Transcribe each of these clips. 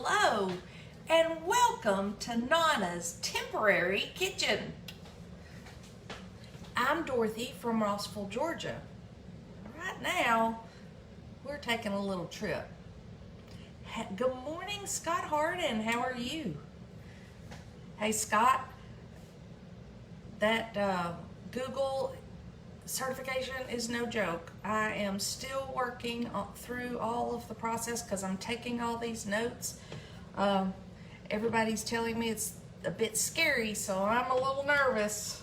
Hello, and welcome to Nonna's Temporary Kitchen. I'm Dorothy from Rossville, Georgia. Right now, we're taking a little trip. Good morning, Scott Harden. How are you? Hey, Scott, that Google certification is no joke. I am still working through all of the process because I'm taking all these notes. Everybody's telling me it's a bit scary, so I'm a little nervous.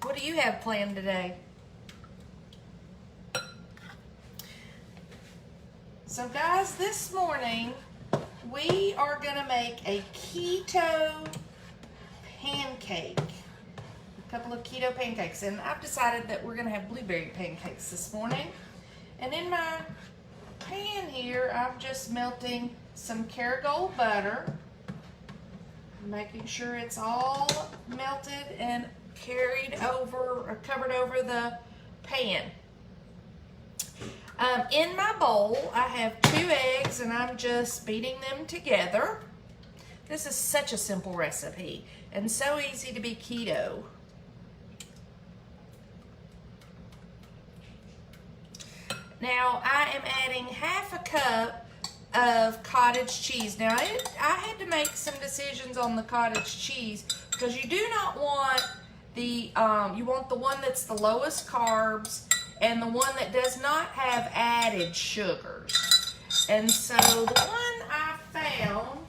What do you have planned today? So guys, this morning we are gonna make a keto pancake. A couple of keto pancakes, and I've decided that we're gonna have blueberry pancakes this morning. And in my pan here, I'm just melting some Kerrygold butter, making sure it's all melted and carried over or covered over the pan. In my bowl, I have 2 eggs and I'm just beating them together. This is such a simple recipe and so easy to be keto. Now I am adding half a cup of cottage cheese. Now I had to make some decisions on the cottage cheese because you do not want the, you want the one that's the lowest carbs and the one that does not have added sugars. And so the one I found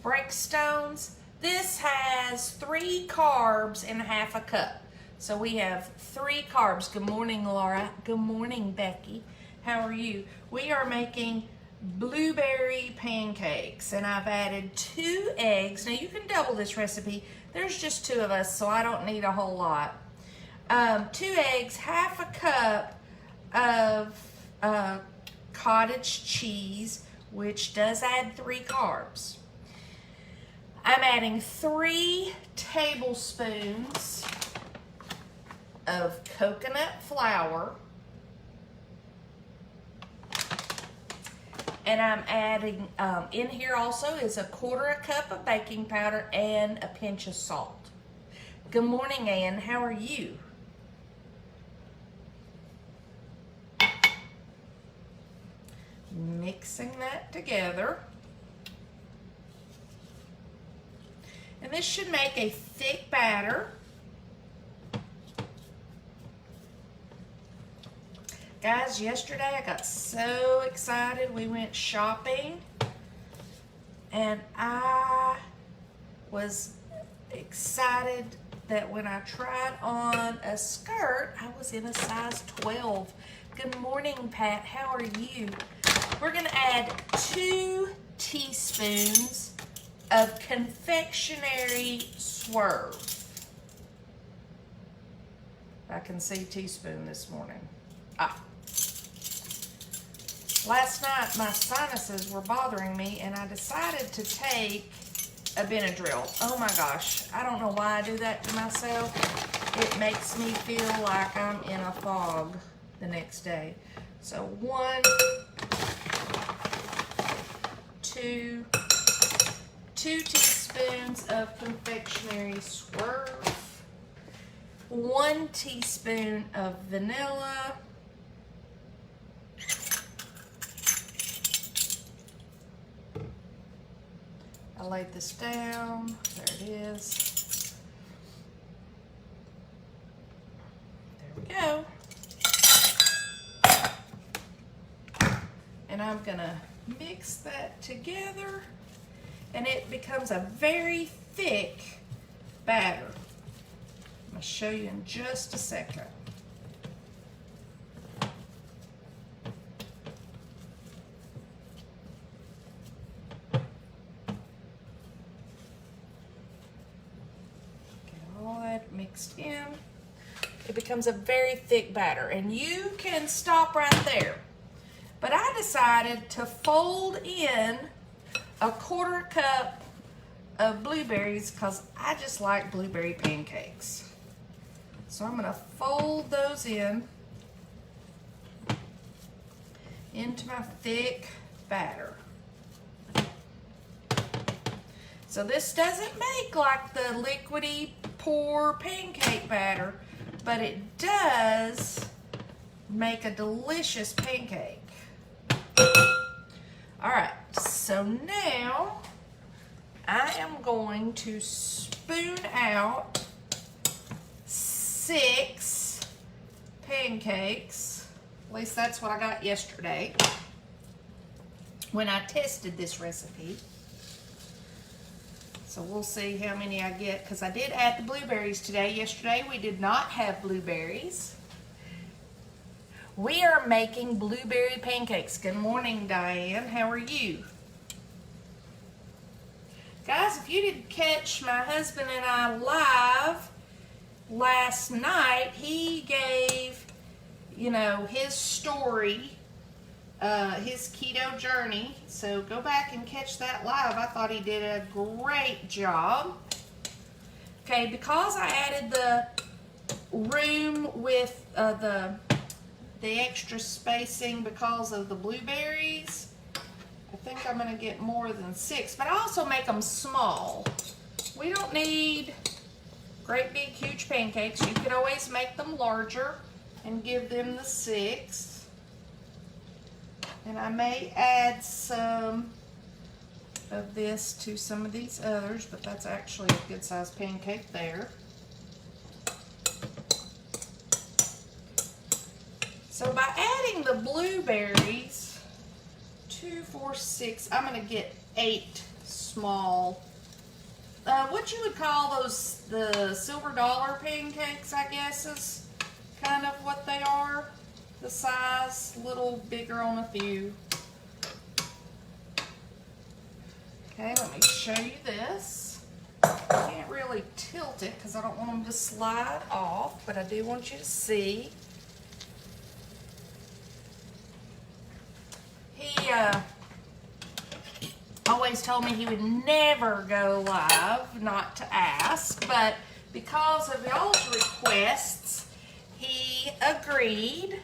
Breakstones, this has 3 carbs in half a cup. So we have 3 carbs. Good morning, Laura. Good morning, Becky. How are you? We are making blueberry pancakes, and I've added 2 eggs. Now you can double this recipe. There's just 2 of us, so I don't need a whole lot. 2 eggs, half a cup of cottage cheese, which does add 3 carbs. I'm adding 3 tablespoons of coconut flour. And I'm adding, in here also is 1/4 cup of baking powder and a pinch of salt. Good morning, Ann. How are you? Mixing that together. And this should make a thick batter. Guys, yesterday I got so excited. We went shopping and I was excited that when I tried on a skirt, I was in a size 12. Good morning, Pat. How are you? We're gonna add 2 teaspoons of confectionery swerve. I can see teaspoon this morning. Last night my sinuses were bothering me and I decided to take a Benadryl. Oh my gosh, I don't know why I do that to myself. It makes me feel like I'm in a fog the next day. So 1, 2 teaspoons of confectionery swerve, 1 teaspoon of vanilla, I laid this down, there it is. There we go. And I'm gonna mix that together and it becomes a very thick batter. I'm gonna show you in just a second. Mixed in, it becomes a very thick batter, and you can stop right there. But I decided to fold in 1/4 cup of blueberries because I just like blueberry pancakes. So I'm going to fold those into my thick batter. So this doesn't make like the liquidy pour pancake batter, but it does make a delicious pancake. All right, so now I am going to spoon out 6 pancakes. At least that's what I got yesterday when I tested this recipe. So we'll see how many I get, because I did add the blueberries today. Yesterday we did not have blueberries. We are making blueberry pancakes. Good morning, Diane. How are you? Guys, if you didn't catch my husband and I live last night, he gave, his story, his keto journey. So go back and catch that live. I thought he did a great job. Okay, because I added the room with the extra spacing because of the blueberries, I think I'm going to get more than 6, but I also make them small. We don't need great big huge pancakes. You could always make them larger and give them the 6. And I may add some of this to some of these others, but that's actually a good sized pancake there. So by adding the blueberries, 2, 4, 6, I'm going to get 8 small, what you would call those, the silver dollar pancakes, I guess is kind of what they are. The size, a little bigger on a few. Okay, let me show you this. I can't really tilt it because I don't want them to slide off, but I do want you to see. He always told me he would never go live, not to ask, but because of y'all's requests, he agreed.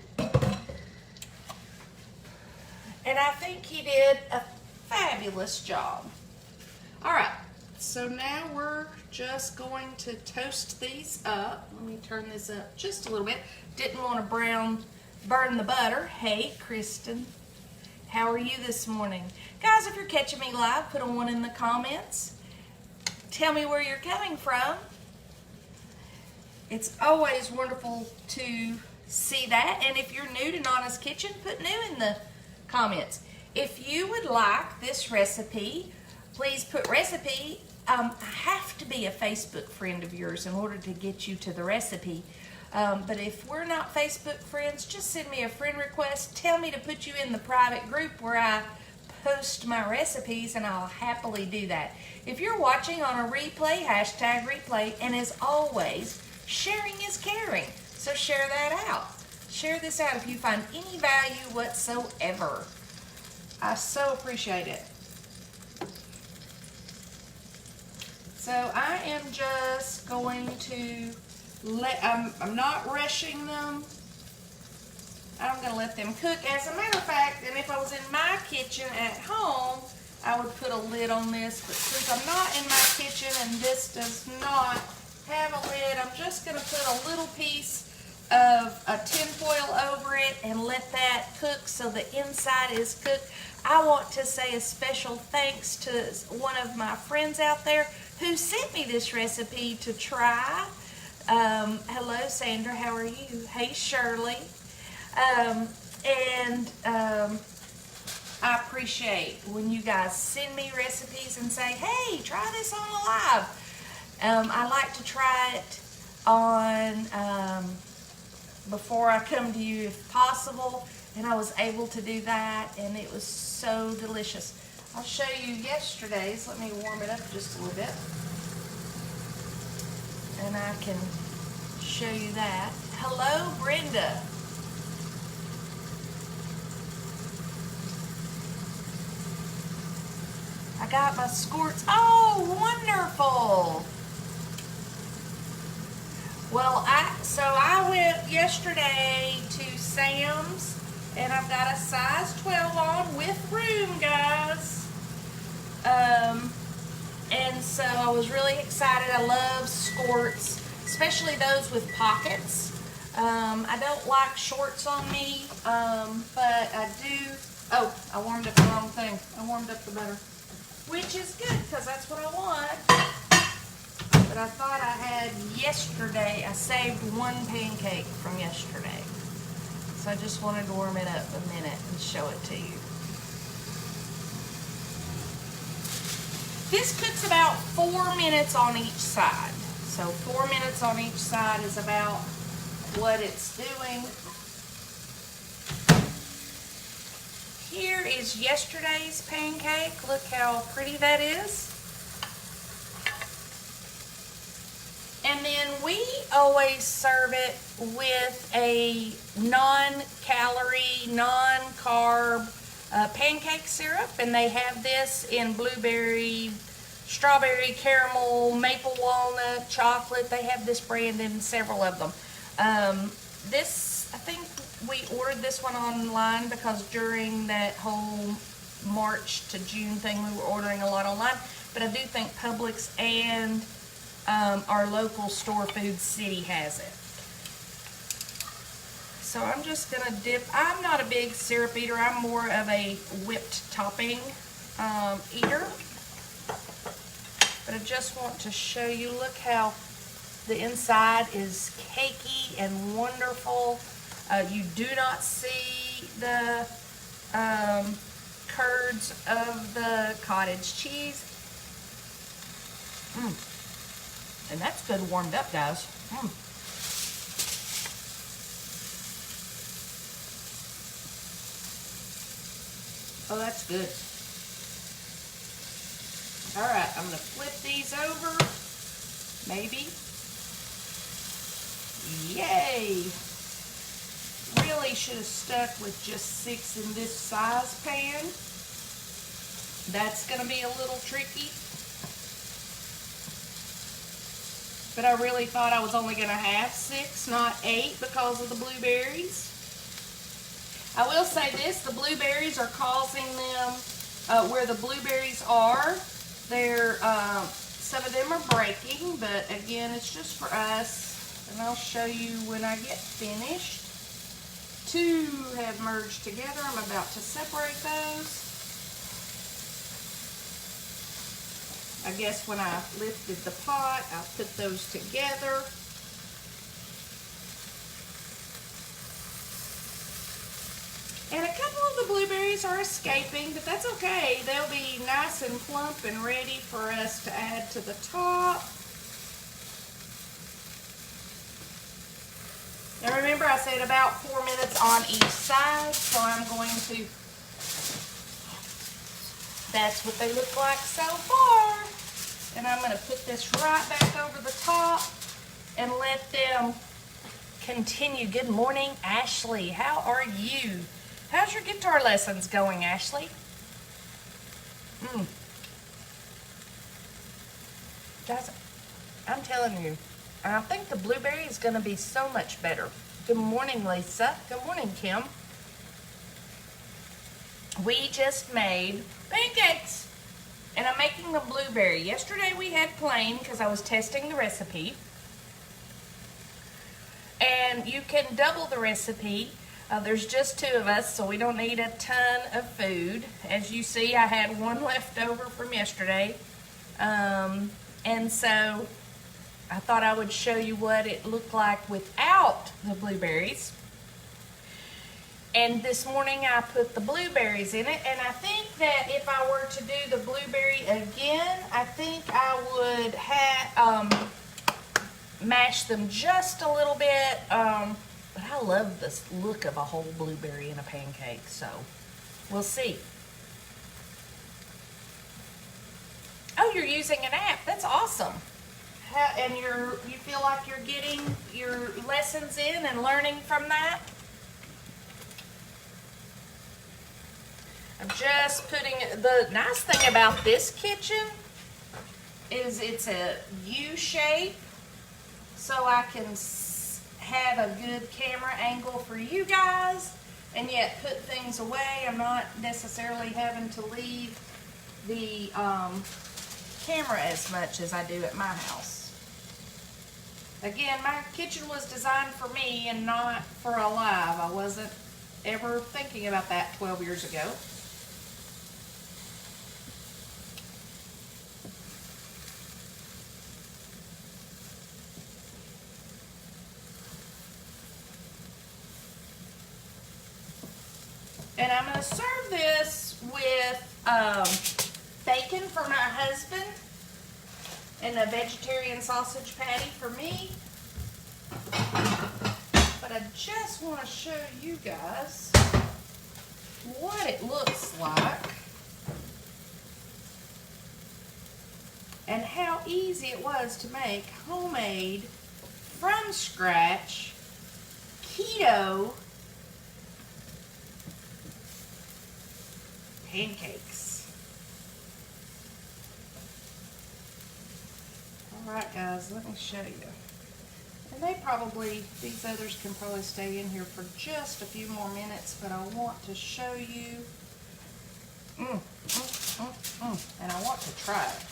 And I think he did a fabulous job. All right, so now we're just going to toast these up. Let me turn this up just a little bit. Didn't want to burn the butter. Hey, Kristen. How are you this morning? Guys, if you're catching me live, put a 1 in the comments. Tell me where you're coming from. It's always wonderful to see that. And if you're new to Nonna's Kitchen, put new in the comments. If you would like this recipe, please put recipe. I have to be a Facebook friend of yours in order to get you to the recipe. But if we're not Facebook friends, just send me a friend request. Tell me to put you in the private group where I post my recipes, and I'll happily do that. If you're watching on a replay, hashtag replay, and as always, sharing is caring. So share that out. Share this out if you find any value whatsoever. I so appreciate it. So I am just going to I'm not rushing them. I'm going to let them cook. As a matter of fact, and if I was in my kitchen at home, I would put a lid on this. But since I'm not in my kitchen and this does not have a lid, I'm just going to put a little piece of a tin foil over it and let that cook so the inside is cooked. I want to say a special thanks to one of my friends out there who sent me this recipe to try. Hello, Sandra. How are you? Hey, Shirley. I appreciate when you guys send me recipes and say, hey, try this on the live. I like to try it on before I come to you if possible, and I was able to do that, and it was so delicious. I'll show you yesterday's. Let me warm it up just a little bit, and I can show you that. Hello, Brenda. I got my squirts. Oh, wonderful. Well, So I went yesterday to Sam's, and I've got a size 12 on with room, guys. And so I was really excited. I love skirts, especially those with pockets. I don't like shorts on me, but I do. Oh, I warmed up the wrong thing. I warmed up the butter, which is good because that's what I want. But I thought I had yesterday. I saved one pancake from yesterday, so I just wanted to warm it up a minute and show it to you. This cooks about 4 minutes on each side. So 4 minutes on each side is about what it's doing. Here is yesterday's pancake. Look how pretty that is. And then we always serve it with a non-calorie, non-carb pancake syrup, and they have this in blueberry, strawberry, caramel, maple walnut, chocolate. They have this brand in several of them. This, I think we ordered this one online because during that whole March to June thing, we were ordering a lot online. But I do think Publix and our local store, Food City, has it. So I'm just going to dip. I'm not a big syrup eater. I'm more of a whipped topping eater. But I just want to show you, look how the inside is cakey and wonderful. You do not see the curds of the cottage cheese. And that's good warmed up, guys. Oh, that's good. All right, I'm going to flip these over. Maybe. Yay! Really should have stuck with just 6 in this size pan. That's going to be a little tricky. But I really thought I was only going to have 6, not 8, because of the blueberries. I will say this, the blueberries are causing them, where the blueberries are, they're, some of them are breaking, but again, it's just for us. And I'll show you when I get finished. 2 have merged together. I'm about to separate those. I guess when I lifted the pot, I put those together. And a couple of the blueberries are escaping, but that's okay. They'll be nice and plump and ready for us to add to the top. Now remember, I said about 4 minutes on each side, so I'm going to, that's what they look like so far. And I'm going to put this right back over the top and let them continue. Good morning, Ashley. How are you? How's your guitar lessons going, Ashley? Guys, I'm telling you, I think the blueberry is going to be so much better. Good morning, Lisa. Good morning, Kim. We just made pancakes, and I'm making the blueberry. Yesterday we had plain because I was testing the recipe. And you can double the recipe. There's just 2 of us, so we don't need a ton of food. As you see, I had 1 left over from yesterday. And so I thought I would show you what it looked like without the blueberries. And this morning I put the blueberries in it, and I think that if I were to do the blueberry again, I think I would have mash them just a little bit. But I love this look of a whole blueberry in a pancake, so we'll see. Oh, you're using an app. That's awesome. And you feel like you're getting your lessons in and learning from that? I'm just putting, the nice thing about this kitchen is it's a U shape, so I can have a good camera angle for you guys and yet put things away. I'm not necessarily having to leave the camera as much as I do at my house. Again, my kitchen was designed for me and not for a live. I wasn't ever thinking about that 12 years ago. And I'm going to serve this with bacon for my husband and a vegetarian sausage patty for me. But I just want to show you guys what it looks like and how easy it was to make homemade, from scratch, keto pancakes. Alright guys, let me show you. And these others can probably stay in here for just a few more minutes, but I want to show you. And I want to try it.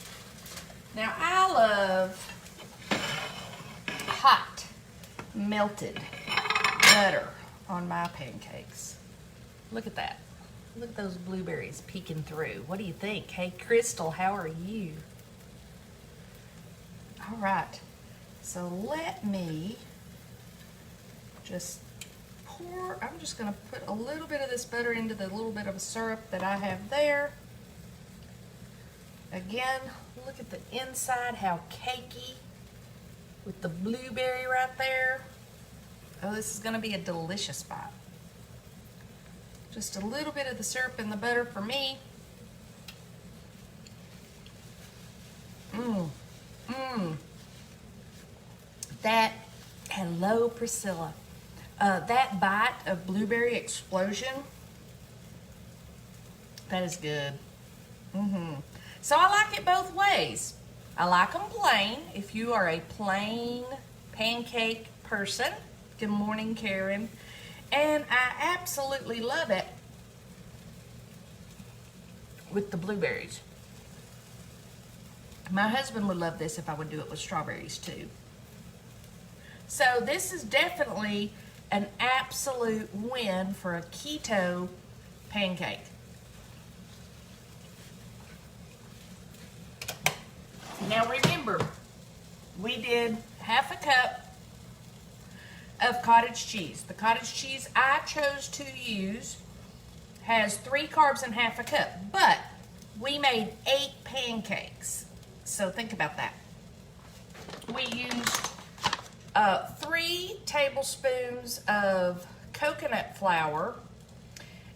Now I love hot, melted butter on my pancakes. Look at that. Look at those blueberries peeking through. What do you think? Hey, Crystal, how are you? All right, so let me just I'm just gonna put a little bit of this butter into the little bit of a syrup that I have there. Again, look at the inside, how cakey with the blueberry right there. Oh, this is gonna be a delicious bite. Just a little bit of the syrup and the butter for me. Hello, Priscilla. That bite of blueberry explosion, that is good. So I like it both ways. I like them plain. If you are a plain pancake person, good morning, Karen. And I absolutely love it with the blueberries. My husband would love this if I would do it with strawberries too. So this is definitely an absolute win for a keto pancake. Now remember, we did half a cup of cottage cheese. The cottage cheese I chose to use has 3 carbs and half a cup, but we made 8 pancakes. So think about that. We used 3 tablespoons of coconut flour,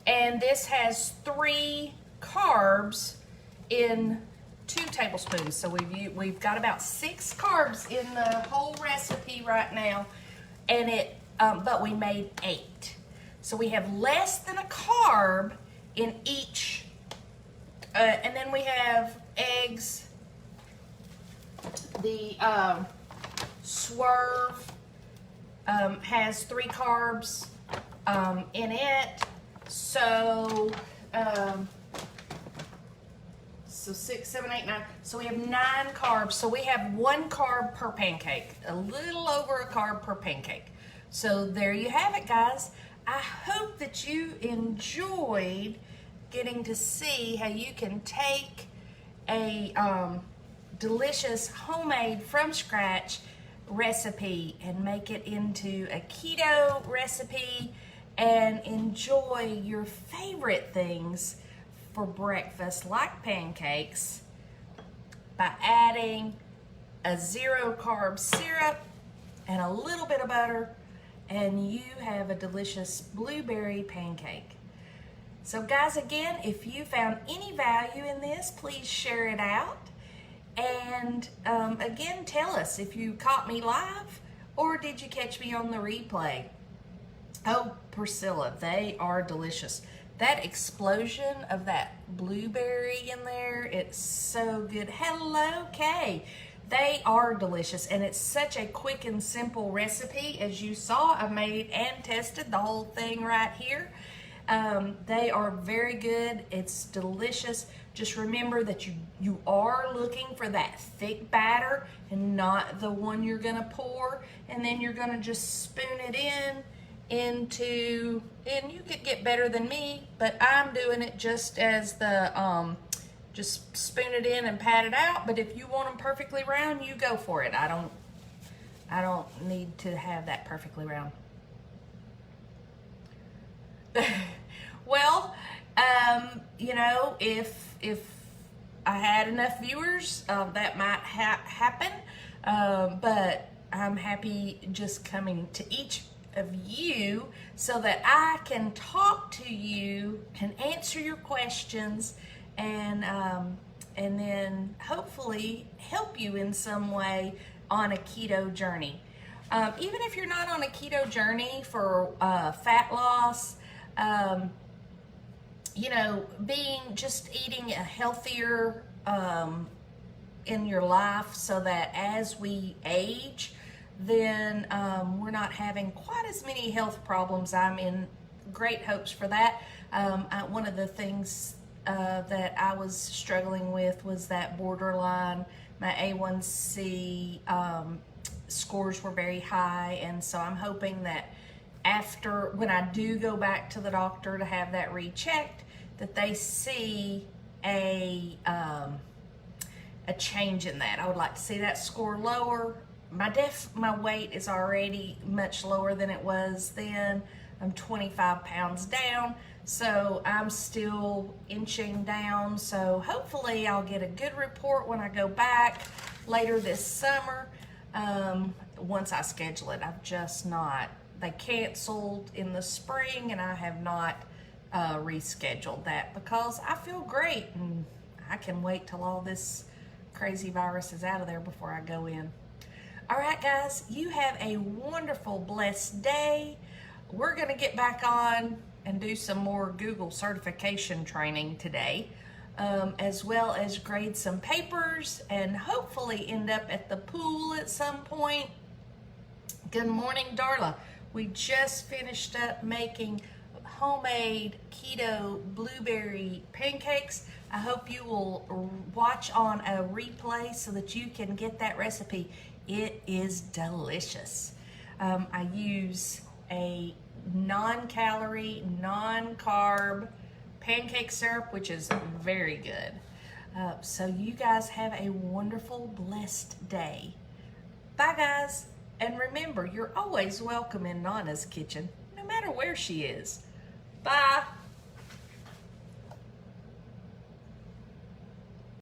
and this has 3 carbs in 2 tablespoons. So we've got about 6 carbs in the whole recipe right now, and but we made 8. So we have less than a carb in each, and then we have eggs. The Swerve has 3 carbs in it, so 6, 7, 8, 9. So we have 9 carbs. So we have 1 carb per pancake, a little over a carb per pancake. So there you have it, guys. I hope that you enjoyed getting to see how you can take a delicious homemade from scratch recipe and make it into a keto recipe and enjoy your favorite things for breakfast, like pancakes, by adding a 0 carb syrup and a little bit of butter, and you have a delicious blueberry pancake. So guys, again, if you found any value in this, please share it out. And again, tell us if you caught me live or did you catch me on the replay. Oh, Priscilla, they are delicious. That explosion of that blueberry in there, it's so good. Hello, Kay. They are delicious, and it's such a quick and simple recipe. As you saw, I made and tested the whole thing right here. They are very good. It's delicious. Just remember that you are looking for that thick batter and not the one you're gonna pour, and then you're gonna just spoon it into, and you could get better than me, but I'm doing it just as the just spoon it in and pat it out. But if you want them perfectly round, you go for it. I don't need to have that perfectly round. Well, you know, if I had enough viewers, that might happen. But I'm happy just coming to each of you so that I can talk to you and answer your questions, and then hopefully help you in some way on a keto journey. Even if you're not on a keto journey for fat loss, you know, just eating a healthier in your life, so that as we age, then we're not having quite as many health problems. I'm in great hopes for that. One of the things that I was struggling with was that borderline. My A1C scores were very high, and so I'm hoping that after, when I do go back to the doctor to have that rechecked, that they see a change in that. I would like to see that score lower. My weight is already much lower than it was then. I'm 25 pounds down, so I'm still inching down. So hopefully I'll get a good report when I go back later this summer, once I schedule it. I've just not, they canceled in the spring, and I have not rescheduled that because I feel great, and I can wait till all this crazy virus is out of there before I go in. All right, guys, you have a wonderful, blessed day. We're gonna get back on and do some more Google certification training today, as well as grade some papers and hopefully end up at the pool at some point. Good morning, Darla. We just finished up making homemade keto blueberry pancakes. I hope you will watch on a replay so that you can get that recipe. It is delicious. I use a non-calorie, non-carb pancake syrup, which is very good. So you guys have a wonderful, blessed day. Bye, guys. And remember, you're always welcome in Nonna's kitchen, no matter where she is. Bye.